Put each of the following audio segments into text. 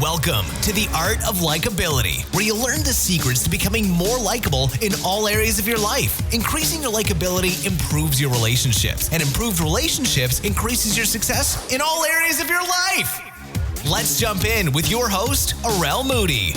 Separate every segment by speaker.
Speaker 1: Welcome to the Art of Likeability, where you learn the secrets to becoming more likable in all areas of your life. Increasing your likability improves your relationships, and improved relationships increases your success in all areas of your life. Let's jump in with your host, Arel Moody.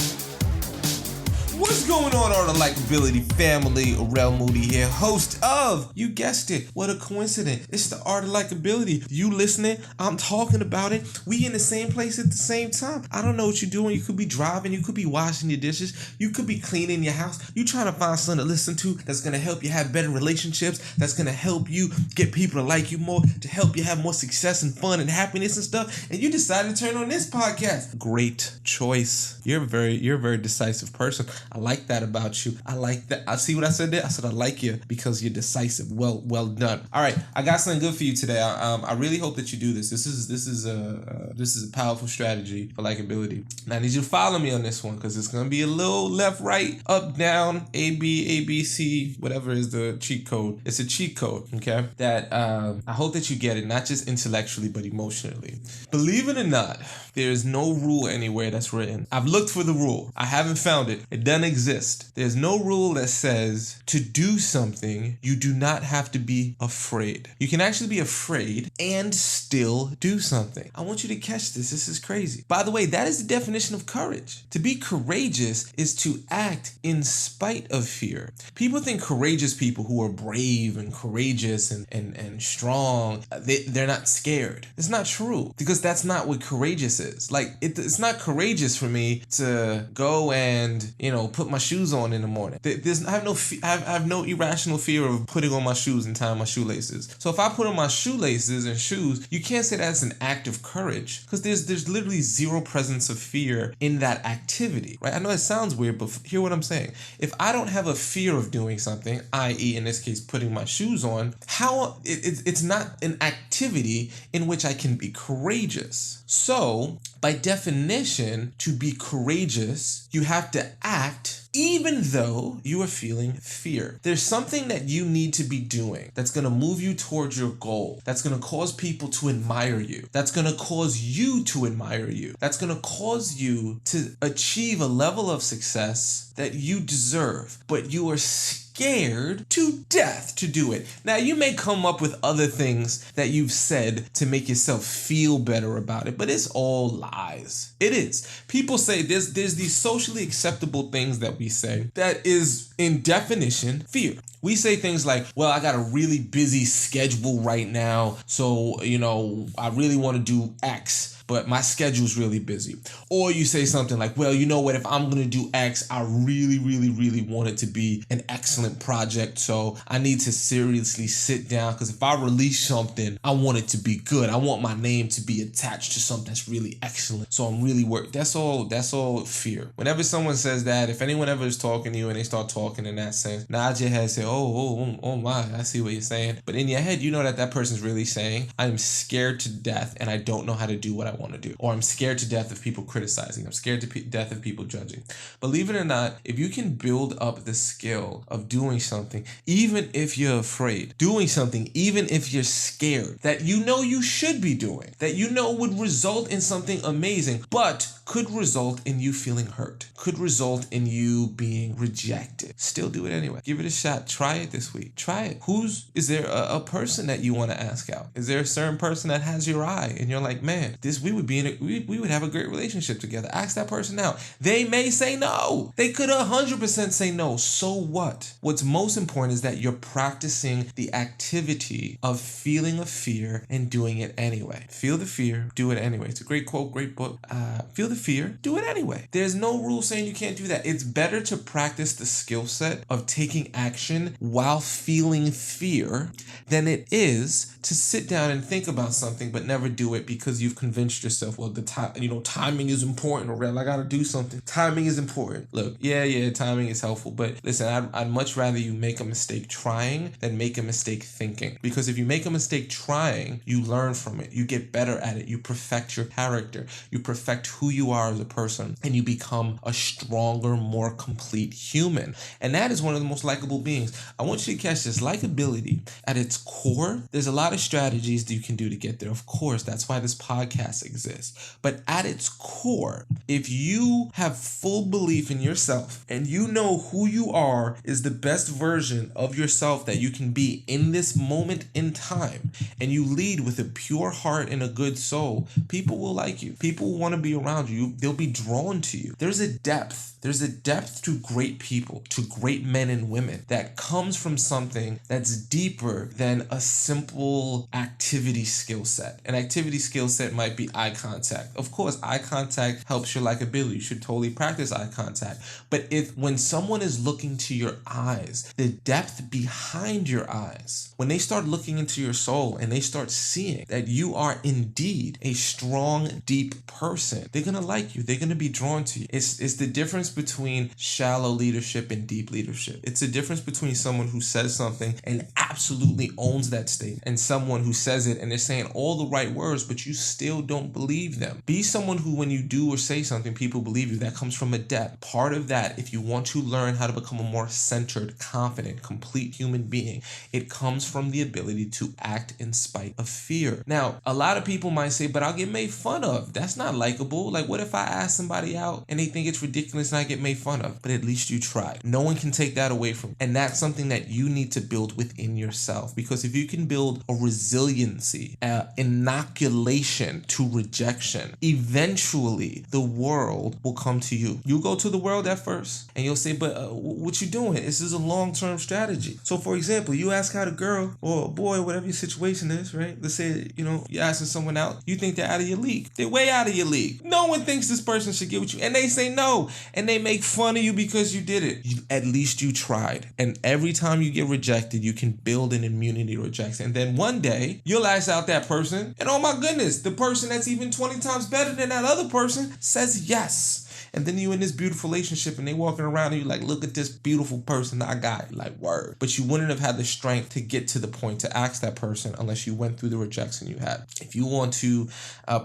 Speaker 2: What's going on, Art of Likeability family? Arel Moody here, host of, you guessed it, what a coincidence. It's the Art of Likeability. You listening, I'm talking about it. We in the same place at the same time. I don't know what you're doing. You could be driving, you could be washing your dishes, you could be cleaning your house. You trying to find something to listen to that's going to help you have better relationships, that's going to help you get people to like you more, to help you have more success and fun and happiness and stuff. And you decided to turn on this podcast. Great choice. You're a very decisive person. I like that about you. I like that. I see what I said there. I said I like you because you're decisive. Well done. All right, I got something good for you today. I really hope that you do this. This is a powerful strategy for likability. Now I need you to follow me on this one because it's gonna be a little left, right, up, down, A, B, C, whatever is the cheat code. It's a cheat code, okay? That I hope that you get it, not just intellectually but emotionally. Believe it or not, there is no rule anywhere that's written. I've looked for the rule. I haven't found it. It doesn't exist. There's no rule that says to do something, you do not have to be afraid. You can actually be afraid and still do something. I want you to catch this. This is crazy. By the way, that is the definition of courage. To be courageous is to act in spite of fear. People think courageous people who are brave and courageous and strong, they're not scared. It's not true because that's not what courageous is. Like it's not courageous for me to go and, put my shoes on in the morning. I have no irrational fear of putting on my shoes and tying my shoelaces. So if I put on my shoelaces and shoes, you can't say that's an act of courage because there's literally zero presence of fear in that activity, right? I know it sounds weird, but hear what I'm saying. If I don't have a fear of doing something, i.e. in this case, putting my shoes on, it's not an activity in which I can be courageous. So by definition, to be courageous, you have to act even though you are feeling fear. There's something that you need to be doing that's going to move you towards your goal, that's going to cause people to admire you, that's going to cause you to admire you, that's going to cause you to achieve a level of success that you deserve, but you are scared to death to do it. Now, you may come up with other things that you've said to make yourself feel better about it, but it's all lies. It is. People say there's these socially acceptable things that we say that is, in definition, fear. We say things like, well, I got a really busy schedule right now, so, I really want to do X, but my schedule's really busy. Or you say something like, well, you know what, if I'm going to do X, I really, really, really want it to be an excellent project, so I need to seriously sit down, because if I release something, I want it to be good. I want my name to be attached to something that's really excellent, so I'm really worried. That's all fear. Whenever someone says that, if anyone ever is talking to you and they start talking in that sense, nod your head, say, oh my, I see what you're saying. But in your head, you know that person's really saying, I'm scared to death and I don't know how to do what I want to do. Or I'm scared to death of people criticizing. I'm scared to death of people judging. Believe it or not, if you can build up the skill of doing something, even if you're afraid, doing something, even if you're scared, that you should be doing, that would result in something amazing, but could result in you feeling hurt, could result in you being rejected, still do it anyway. Give it a shot. Try it this week. Try it. Is there a person that you want to ask out? Is there a certain person that has your eye and you're like, man, we would have a great relationship together? Ask that person out. They may say no. They could 100% say no. So what? What's most important is that you're practicing the activity of feeling a fear and doing it anyway. Feel the fear, do it anyway. It's a great quote, great book. Feel the fear, do it anyway. There's no rule saying you can't do that. It's better to practice the skill set of taking action while feeling fear than it is to sit down and think about something but never do it because you've convinced yourself, well, timing is important, or I gotta do something. Timing is important. Look, yeah, timing is helpful, but listen, I'd much rather you make a mistake trying than make a mistake thinking. Because if you make a mistake trying, you learn from it, you get better at it, you perfect your character, you perfect who you you are as a person, and you become a stronger, more complete human. And that is one of the most likable beings. I want you to catch this. Likability at its core, there's a lot of strategies that you can do to get there. Of course, that's why this podcast exists. But at its core, if you have full belief in yourself and you know who you are is the best version of yourself that you can be in this moment in time, and you lead with a pure heart and a good soul, people will like you. People will want to be around you. They'll be drawn to you. There's a depth to great people, to great men and women that comes from something that's deeper than a simple activity skill set. An activity skill set might be eye contact. Of course, eye contact helps your likability. You should totally practice eye contact. But when someone is looking to your eyes, the depth behind your eyes, when they start looking into your soul and they start seeing that you are indeed a strong, deep person, they're going to like you. They're going to be drawn to you. It's the difference between shallow leadership and deep leadership. It's a difference between someone who says something and absolutely owns that statement and someone who says it and they're saying all the right words, but you still don't believe them. Be someone who, when you do or say something, people believe you. That comes from a depth. Part of that, if you want to learn how to become a more centered, confident, complete human being, it comes from the ability to act in spite of fear. Now, a lot of people might say, but I'll get made fun of. That's not likable. Like, what if I ask somebody out and they think it's ridiculous and I get made fun of? But at least you tried. No one can take that away from you. And that's something that you need to build within yourself. Because if you can build a resiliency, inoculation to rejection, eventually the world will come to you. You go to the world at first and you'll say, but what you doing? This is a long-term strategy. So for example, you ask out a girl or a boy, whatever your situation is, right? Let's say, you're asking someone out. You think they're out of your league. They're way out of your league. No one thinks this person should get with you. And they say no. And they make fun of you because you did it. At least you tried. And every time you get rejected, you can build an immunity to rejection. And then one day, you'll ask out that person. And oh my goodness, the person that's even 20 times better than that other person says yes. And then you in this beautiful relationship and they walking around and you like, look at this beautiful person I got, like word. But you wouldn't have had the strength to get to the point to ask that person unless you went through the rejection you had. If you want to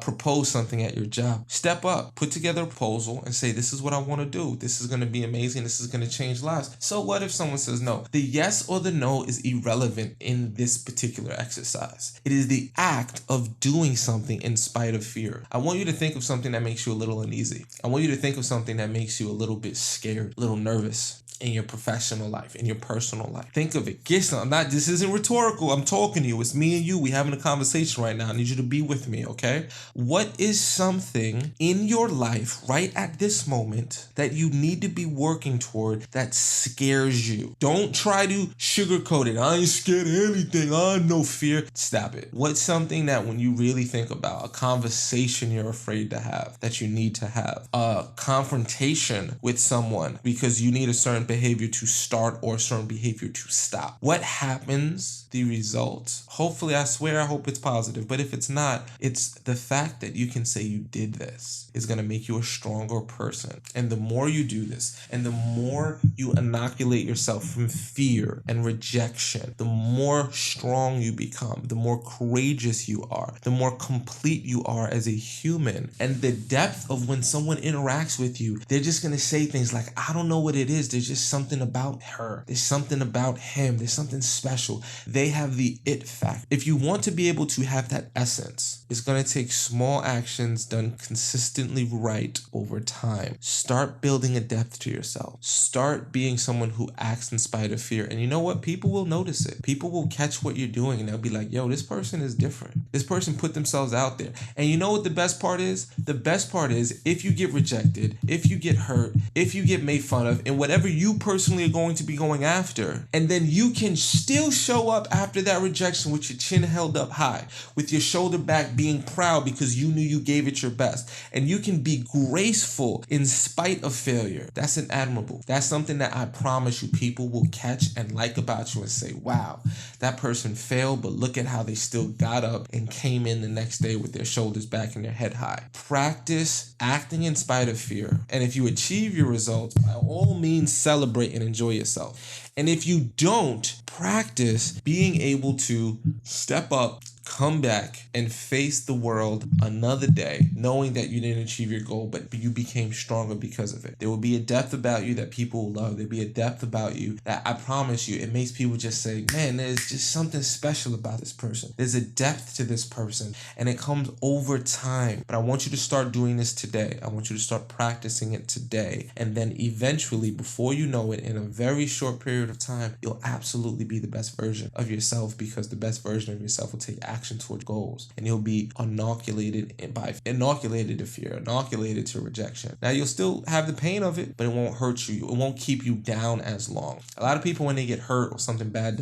Speaker 2: propose something at your job, step up, put together a proposal and say, this is what I want to do. This is going to be amazing. This is going to change lives. So what if someone says no? The yes or the no is irrelevant in this particular exercise. It is the act of doing something in spite of fear. I want you to think of something that makes you a little uneasy. I want you to think of something that makes you a little bit scared, a little nervous in your professional life, in your personal life. Think of it. Get some. This isn't rhetorical. I'm talking to you. It's me and you. We having a conversation right now. I need you to be with me, okay? What is something in your life right at this moment that you need to be working toward that scares you? Don't try to sugarcoat it. I ain't scared of anything. I have no fear. Stop it. What's something that when you really think about, a conversation you're afraid to have, that you need to have, a confrontation with someone because you need a certain behavior to start or a certain behavior to stop. What happens? The result. Hopefully, I swear, I hope it's positive. But if it's not, it's the fact that you can say you did this is going to make you a stronger person. And the more you do this, and the more you inoculate yourself from fear and rejection, the more strong you become, the more courageous you are, the more complete you are as a human. And the depth of when someone interacts with you, they're just going to say things like, I don't know what it is. There's just something about her. There's something about him. There's something special. They have the it factor. If you want to be able to have that essence, it's going to take small actions done consistently right over time. Start building a depth to yourself. Start being someone who acts in spite of fear. And you know what? People will notice it. People will catch what you're doing and they'll be like, yo, this person is different. This person put themselves out there. And you know what the best part is? The best part is if you get rejected, if you get hurt, if you get made fun of, and whatever you personally are going to be going after, and then you can still show up after that rejection with your chin held up high, with your shoulder back, being proud because you knew you gave it your best, and you can be graceful in spite of failure. That's an admirable. That's something that I promise you people will catch and like about you and say, wow, that person failed, but look at how they still got up and came in the next day with their shoulders back and their head high. Practice acting in spite of fear. And if you achieve your results, by all means, celebrate and enjoy yourself. And if you don't, practice being able to step up, come back and face the world another day, knowing that you didn't achieve your goal, but you became stronger because of it. There will be a depth about you that people will love. There'll be a depth about you that I promise you, it makes people just say, man, there's just something special about this person. There's a depth to this person, and it comes over time. But I want you to start doing this today. I want you to start practicing it today. And then eventually, before you know it, in a very short period of time, you'll absolutely be the best version of yourself, because the best version of yourself will take action towards goals, and you'll be inoculated to fear, inoculated to rejection. Now, you'll still have the pain of it, but it won't hurt you. It won't keep you down as long. A lot of people, when they get hurt or something bad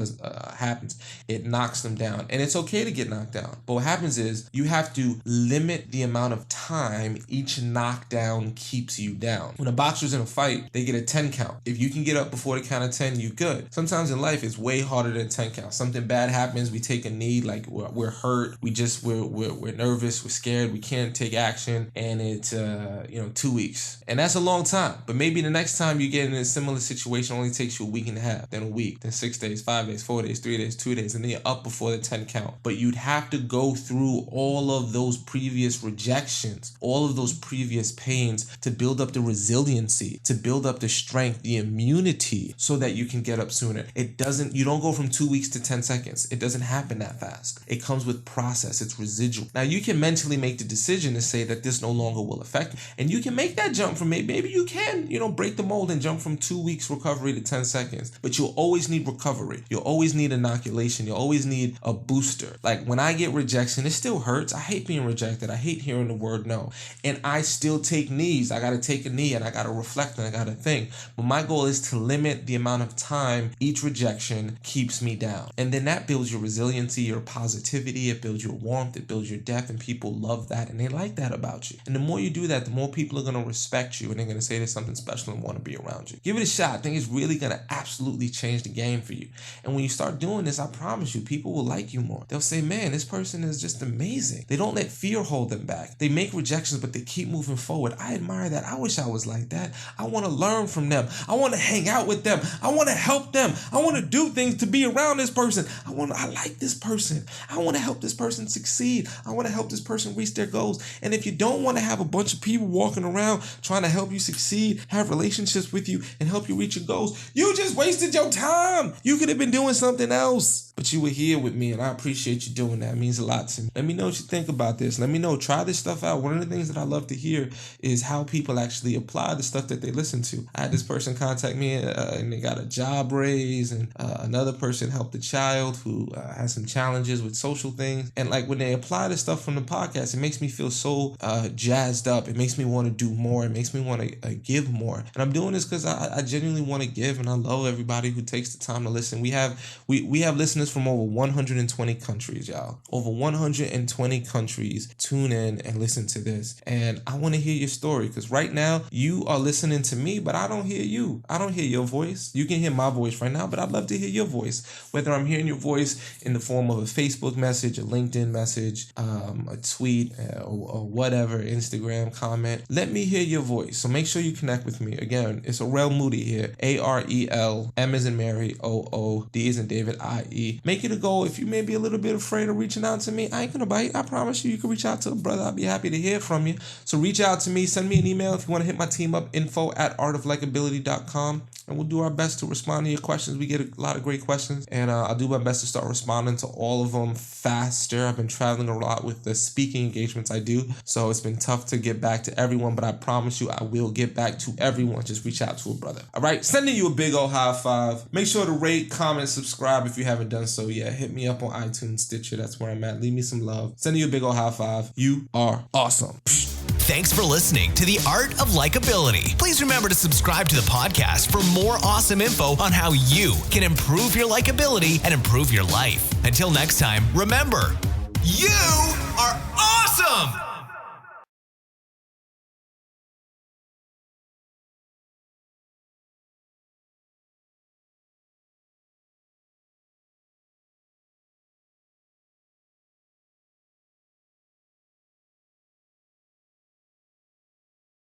Speaker 2: happens, it knocks them down, and it's okay to get knocked down. But what happens is you have to limit the amount of time each knockdown keeps you down. When a boxer's in a fight, they get a 10 count. If you can get up before the count of 10, you good. Sometimes in life, it's way harder than 10 count. Something bad happens, we take a knee, like we're hurt, we're nervous, we're scared, we can't take action, and it's 2 weeks, and that's a long time. But maybe the next time you get in a similar situation, only takes you a week and a half, then a week, then 6 days, 5 days, 4 days, 3 days, 2 days, and then you're up before the 10 count. But you'd have to go through all of those previous rejections, all of those previous pains, to build up the resiliency, to build up the strength, the immunity, so that you can get up sooner. You don't go from 2 weeks to 10 seconds. It doesn't happen that fast. It comes with process. It's residual. Now, you can mentally make the decision to say that this no longer will affect me, and you can make that jump from maybe you can, break the mold and jump from 2 weeks recovery to 10 seconds. But you'll always need recovery. You'll always need inoculation. You'll always need a booster. Like when I get rejection, it still hurts. I hate being rejected. I hate hearing the word no. And I still take knees. I got to take a knee, and I got to reflect, and I got to think. But my goal is to limit the amount of time each rejection keeps me down. And then that builds your resiliency, your positivity. It builds your warmth. It builds your depth, and people love that, and they like that about you. And the more you do that, the more people are going to respect you, and they're going to say there's something special and want to be around you. Give it a shot. I think it's really going to absolutely change the game for you. And when you start doing this, I promise you, people will like you more. They'll say, man, this person is just amazing. They don't let fear hold them back. They make rejections, but they keep moving forward. I admire that. I wish I was like that. I want to learn from them. I want to hang out with them. I want to help them. I want to do things to be around this person. I like this person. I want to help this person succeed. I want to help this person reach their goals. And if you don't want to have a bunch of people walking around trying to help you succeed, have relationships with you, and help you reach your goals, you just wasted your time. You could have been doing something else. But you were here with me, and I appreciate you doing that. It means a lot to me. Let me know what you think about this. Let me know. Try this stuff out. One of the things that I love to hear is how people actually apply the stuff that they listen to. I had this person contact me, and they got a job raise, and another person helped a child who has some challenges with social things. And like when they apply the stuff from the podcast, it makes me feel so jazzed up. It makes me want to do more. It makes me want to give more. And I'm doing this because I genuinely want to give, and I love everybody who takes the time to listen. We have listeners from over 120 countries, y'all. Over 120 countries tune in and listen to this. And I want to hear your story, because right now you are listening to me, but I don't hear you. I don't hear your voice. You can hear my voice right now, but I'd love to hear your voice. Whether I'm hearing your voice in the form of a Facebook message, a LinkedIn message, a tweet, or whatever, Instagram comment. Let me hear your voice. So make sure you connect with me. Again, it's Arel Moody here. Arel, M as in Mary, O, D as in David, I-E. Make it a goal. If you may be a little bit afraid of reaching out to me, I ain't gonna bite. I promise you, you can reach out to a brother. I'll be happy to hear from you. So reach out to me. Send me an email if you want to hit my team up, info@artoflikability.com. And we'll do our best to respond to your questions. We get a lot of great questions, and I'll do my best to start responding to all of them faster. I've been traveling a lot with the speaking engagements I do, so it's been tough to get back to everyone, but I promise you I will get back to everyone. Just reach out to a brother. All right, sending you a big old high five. Make sure to rate, comment, subscribe if you haven't done so yet. Hit me up on iTunes, Stitcher. That's where I'm at. Leave me some love. Sending you a big old high five. You are awesome.
Speaker 1: Thanks for listening to The Art of Likability. Please remember to subscribe to the podcast for more awesome info on how you can improve your likability and improve your life. Until next time, remember, you are awesome!